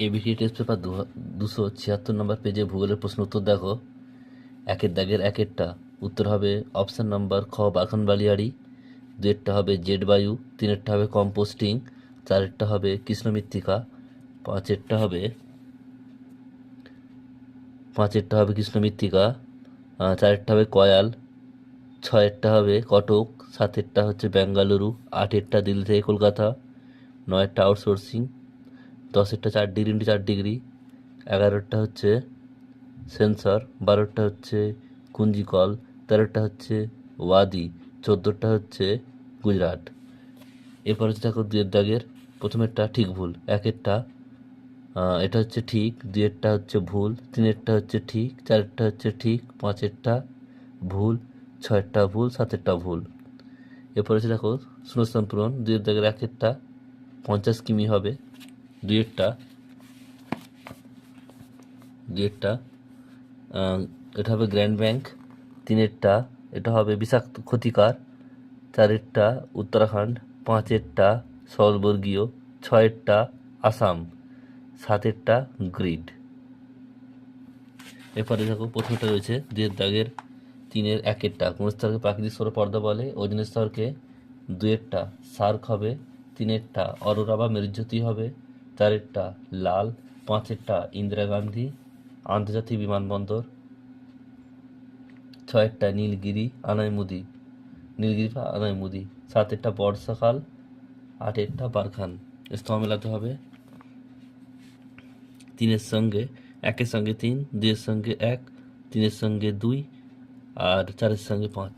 ABT test paper 276 নম্বর পেজে ভূগোলের প্রশ্ন উত্তর দেখো। একের দাগের একেরটা উত্তর হবে অপশান নাম্বার খ বাগানবাড়িয়াড়ি, দুয়েরটা হবে জেড বায়ু, তিনেরটা হবে কম্পোস্টিং, চারেরটা হবে কৃষ্ণ মৃত্তিকা, পাঁচেরটা হবে কৃষ্ণ মৃত্তিকা, চারেরটা হবে কয়াল, ছয়েরটা হবে কটক, সাতেরটা হচ্ছে বেঙ্গালুরু, আটেরটা দিল্লি থেকে কলকাতা, নয়েরটা আউটসোর্সিং, দশেরটা 4 ডিগ্রি, 11রটা হচ্ছে সেন্সর, 12টা হচ্ছে কুঞ্জিকল, 13টা হচ্ছে ওয়াদি, 14টা হচ্ছে গুজরাট। এরপর হচ্ছে দেখো দুয়ের দাগের প্রথমেরটা ঠিক ভুল, একেরটা এটা হচ্ছে ঠিক, দুয়েরটা হচ্ছে ভুল, তিনেরটা হচ্ছে ঠিক, চারেরটা হচ্ছে ঠিক, পাঁচেরটা ভুল, ছয়েরটা ভুল, সাতেরটা ভুল। এরপর হচ্ছে দেখো শূন্যস্থান পূরণ, দুয়ের দাগের একেরটা 50 কিমি হবে, দুয়েরটা দুয়েরটা এটা হবে গ্র্যান্ড ব্যাংক, তিনেরটা এটা হবে বিষাক্ত ক্ষতিকার, চারেরটা উত্তরাখণ্ড, পাঁচেরটা স্থলবর্গীয়, ছয়েরটা আসাম, সাতেরটা গ্রিড। এরপরে দেখো প্রথমটা রয়েছে দুয়ের দাগের তিনের একেরটা কোন স্তরকে প্রাকৃতিক সৌর পর্দা বলে, ওজোন স্তরকে, দুয়েরটা সার্ক হবে, তিনেরটা অরোরা বা মেরুজ্যোতি হবে, চারেরটা লাল, পাঁচেরটা ইন্দিরা গান্ধী আন্তর্জাতিক বিমানবন্দর, ছয়েরটা নীলগিরি বা আনাইমুদি, সাতেরটা বর্ষাকাল, আটেরটা বারখান। স্তম্ভ মেলাতে হবে তিনের সঙ্গে, একের সঙ্গে 3, দুইয়ের সঙ্গে 1, তিনের সঙ্গে 2 আর চারের সঙ্গে 5।